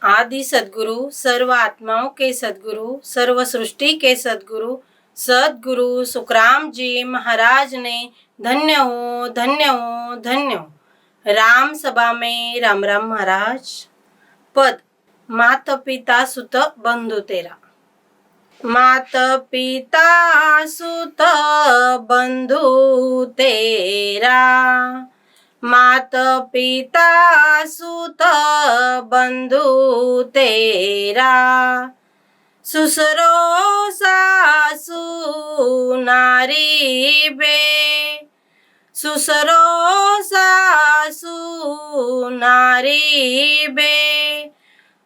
आदि सद्गुरु, सर्व आत्माओं के सद्गुरु, सर्व सृष्टि के सद्गुरु, सद्गुरु सुखराम जी महाराज ने धन्य हो, धन्य हो, धन्य हो। राम सभा में राम राम महाराज। पद मात पिता सुत बंधु तेरा। मात पिता सुत बंधु तेरा, मात पिता सुत बंधु तेरा, ससुरो सासु नारी बे, ससुरो सासु नारी बे,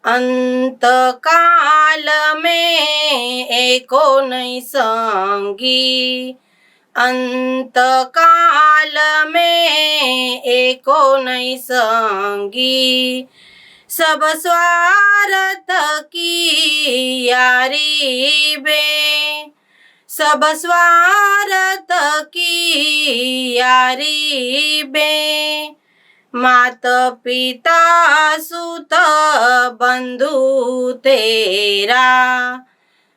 अंत काल में एको नहीं संगी, अंत काल में एको नहीं संगी, सब स्वार्थ की यारी बे, सब स्वार्थ की यारी बे, मात पिता सुत बंधु तेरा,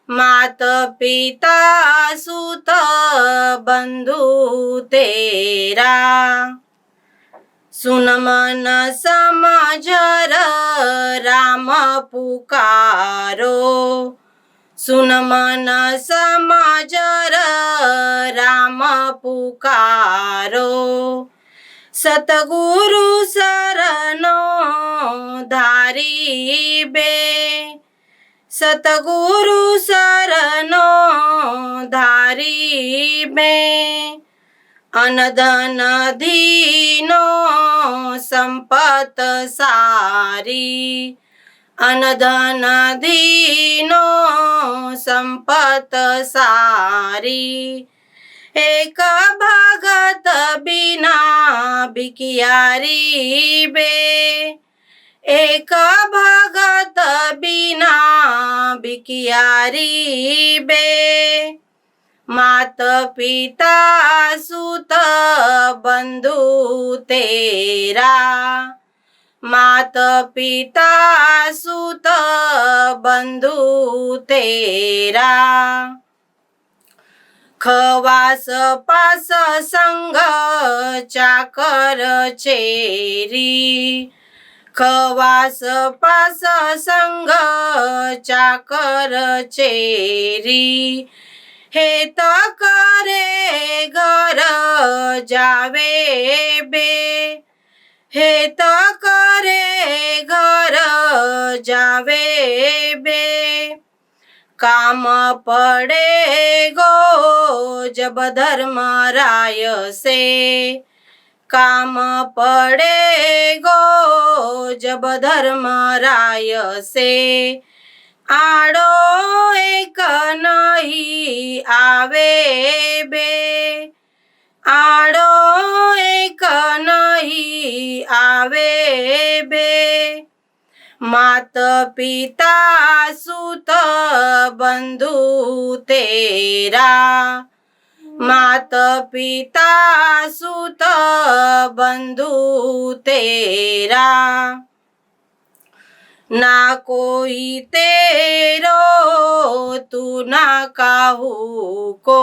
मात पिता सुत बंधु तेरा, सुन मन समझर राम पुकारो, सुन मन समझर राम पुकारो, सतगुरु शरणो धारी बे, सतगुरु शरणो धारी बे, अनधन दीनो संपत सारी, अनधन दीनो संपत सारी, एक भगत बिना भिखियारी बे, एक भगत बिना भिखियारी बे, मात पिता सुत बंधु तेरा, मात पिता सुत बंधु तेरा, खवास पास संग चाकर चेरी, खवास पास संग चाकर चेरी, हेत करे घर जावे बे, हेत करे घर जावे बे, काम पड़े गो जब धर्म राय से, काम पड़े गो जब धर्म राय से, आड़ो एक नहीं आवे बे, आड़ो एक नहीं आवे बे, मात पिता सुत बंधु तेरा, मात पिता सुत बंधु तेरा, ना कोई तेरो तू ना काहू को,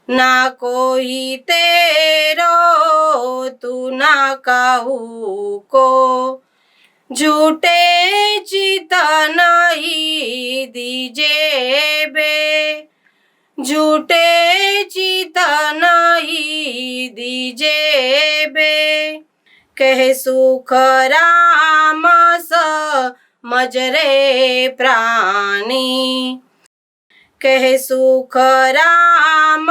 ना कोई तेरो तू ना काहू को, झूठे चित नहीं दीजे बे, झूठे चित नहीं दीजे बे, कह सुख राम मजरे प्राणी, कह सुख राम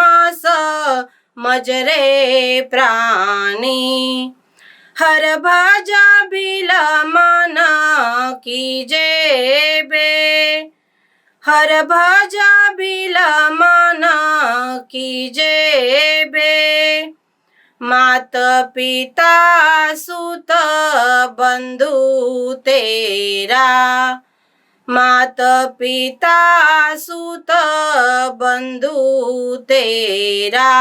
मजरे प्राणी, हर भजा बिल मन कीजे बे, हर भजा बिल मन कीजे बे, मात पिता सुत बंधु तेरा, मात पिता सुत बंधु तेरा,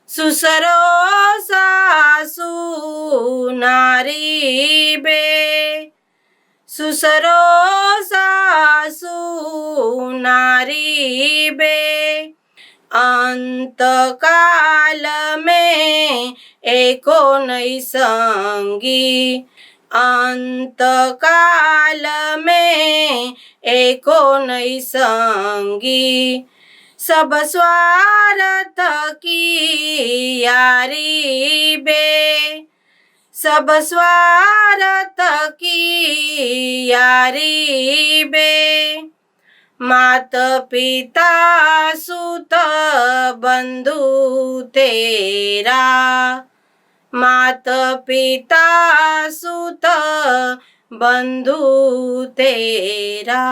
सुसरो सासु नारी बे, सुसरो सासू नारी बे अंत काल में एको नहीं संगी अंत काल में एको नहीं संगी सब स्वार्थ की यारी बे सब स्वार्थ की यारी बे मात पिता सुत बंधु तेरा मात पिता सुत बंधु तेरा।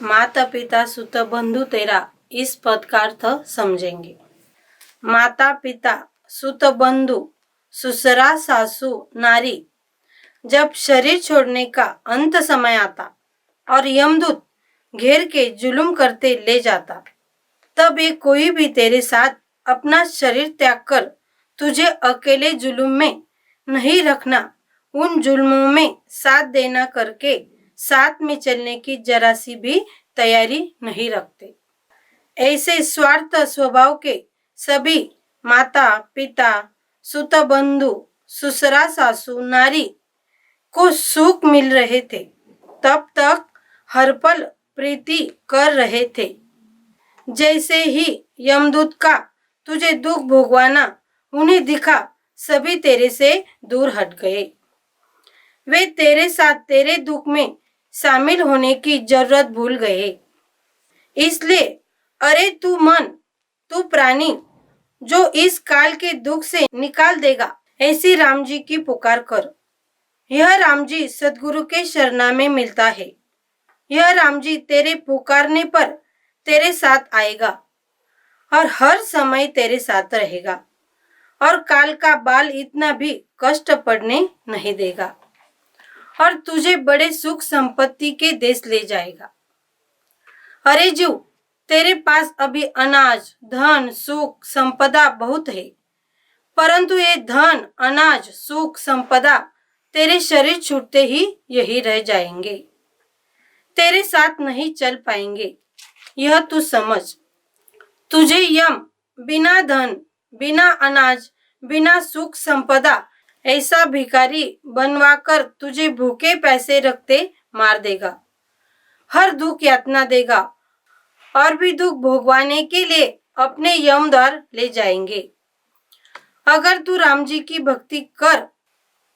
माता पिता सुत बंधु तेरा इस पद का अर्थ समझेंगे। माता पिता सुत बंधु ससुरा सासू नारी जब शरीर छोड़ने का अंत समय आता और यमदूत घेर के जुल्म करते ले जाता, तब ये कोई भी तेरे साथ अपना शरीर त्याग कर तुझे अकेले जुल्म में नहीं रखना, उन जुल्मों में साथ देना करके साथ में चलने की जरा सी भी तैयारी नहीं रखते। ऐसे स्वार्थ स्वभाव के सभी माता पिता सुत बंधु ससुरा सासू नारी को सुख मिल रहे थे, तब तक हर पल प्रीति कर रहे थे। जैसे ही यमदूत का तुझे दुख भोगवाना उन्हें दिखा, सभी तेरे से दूर हट गए। वे तेरे साथ तेरे दुख में शामिल होने की जरूरत भूल गए। इसलिए अरे तू मन, तू प्राणी जो इस काल के दुख से निकाल देगा, ऐसी राम जी की पुकार कर। यह राम जी सद्गुरु के शरणा में मिलता है। यह राम जी तेरे पुकारने पर तेरे साथ आएगा और हर समय तेरे साथ रहेगा और काल का बाल इतना भी कष्ट पड़ने नहीं देगा और तुझे बड़े सुख संपत्ति के देश ले जाएगा। अरे जीव, तेरे पास अभी अनाज धन सुख संपदा बहुत है, परंतु ये धन अनाज सुख संपदा तेरे शरीर छूटते ही यही रह जाएंगे, तेरे साथ नहीं चल पाएंगे। यह तू समझ। तुझे यम बिना धन बिना अनाज बिना सुख संपदा ऐसा भिखारी बनवाकर तुझे भूखे पैसे रखते मार देगा, हर दुख यातना देगा और भी दुख भोगवाने के लिए अपने यम द्वार ले जाएंगे। अगर तू राम जी की भक्ति कर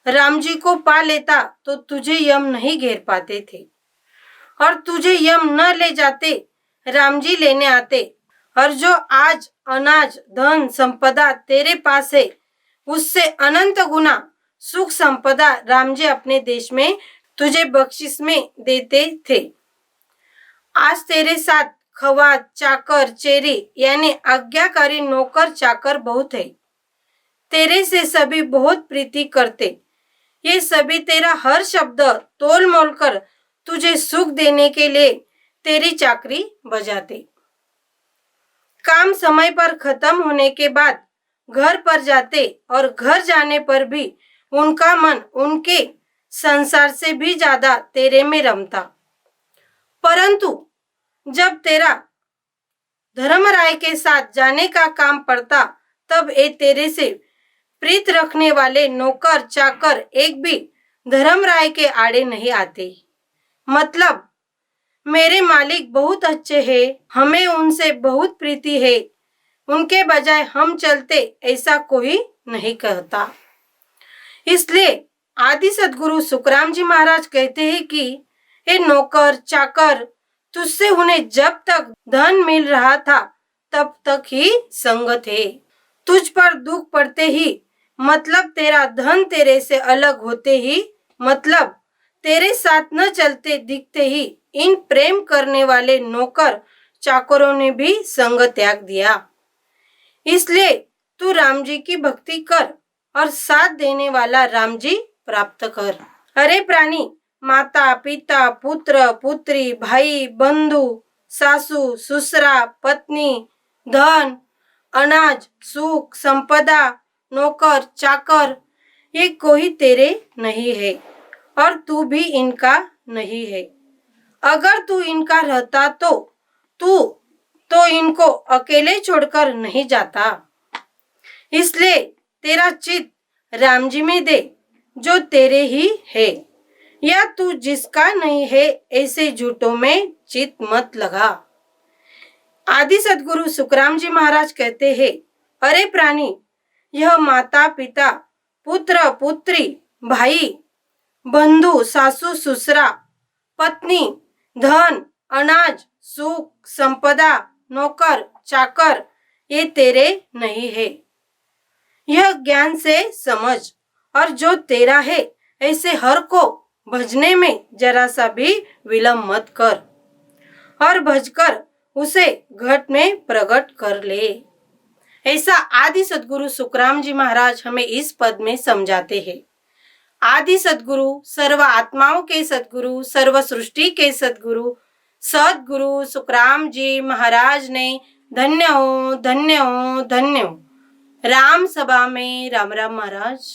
राम जी को पा लेता तो तुझे यम नहीं घेर पाते थे और तुझे यम न ले जाते, राम जी लेने आते। और जो आज अनाज धन संपदा तेरे पास है, उससे अनंत गुना सुख संपदा राम जी अपने देश में तुझे बख्शिश में देते थे। आज तेरे साथ खवात चाकर चेरी यानी आज्ञाकारी नौकर चाकर बहुत है, तेरे से सभी बहुत प्रीति करते। ये सभी तेरा हर शब्द तोल मोल कर तुझे सुख देने के लिए तेरी चाकरी बजाते। काम समय पर खत्म होने के बाद घर पर जाते और घर जाने पर भी उनका मन उनके संसार से भी ज्यादा तेरे में रमता। परंतु जब तेरा धर्मराय के साथ जाने का काम पड़ता, तब ये तेरे से प्रीत रखने वाले नौकर चाकर एक भी धर्मराय के आड़े नहीं आते। मतलब मेरे मालिक बहुत अच्छे हैं, हमें उनसे बहुत प्रीति है, उनके बजाय हम चलते, ऐसा कोई नहीं कहता। इसलिए आदि सद्गुरु सुखराम जी महाराज कहते हैं कि ये नौकर चाकर तुझसे उन्हें जब तक धन मिल रहा था तब तक ही संग थे। तुझ पर दुख पड़ते ही, मतलब तेरा धन तेरे से अलग होते ही, मतलब तेरे साथ न चलते दिखते ही, इन प्रेम करने वाले नौकर चाकरों ने भी संग त्याग दिया। इसलिए तू राम जी की भक्ति कर और साथ देने वाला राम जी प्राप्त कर। अरे प्राणी, माता पिता पुत्र पुत्री भाई बंधु सासू ससुरा पत्नी धन अनाज सुख संपदा नौकर चाकर ये कोई तेरे नहीं है और तू भी इनका नहीं है। अगर तू इनका रहता तू तो इनको अकेले छोड़कर नहीं जाता। इसलिए तेरा चित राम जी में दे जो तेरे ही है, या तू जिसका नहीं है ऐसे झूठों में चित मत लगा। आदि सद्गुरु सुखराम जी महाराज कहते हैं, अरे प्राणी, यह माता पिता पुत्र पुत्री भाई बंधु सासू ससुरा पत्नी धन अनाज सुख संपदा नौकर चाकर ये तेरे नहीं है। यह ज्ञान से समझ, और जो तेरा है ऐसे हर को भजने में जरा सा भी विलंब मत कर, और भजकर उसे घट में प्रकट कर ले। ऐसा आदि सद्गुरु सुखराम जी महाराज हमें इस पद में समझाते हैं। आदि सद्गुरु, सर्व आत्माओं के सद्गुरु, सर्व सृष्टि के सद्गुरु सद्गुरु सुखराम जी महाराज ने धन्य हो धन्य हो धन्य हो। राम सभा में राम राम महाराज।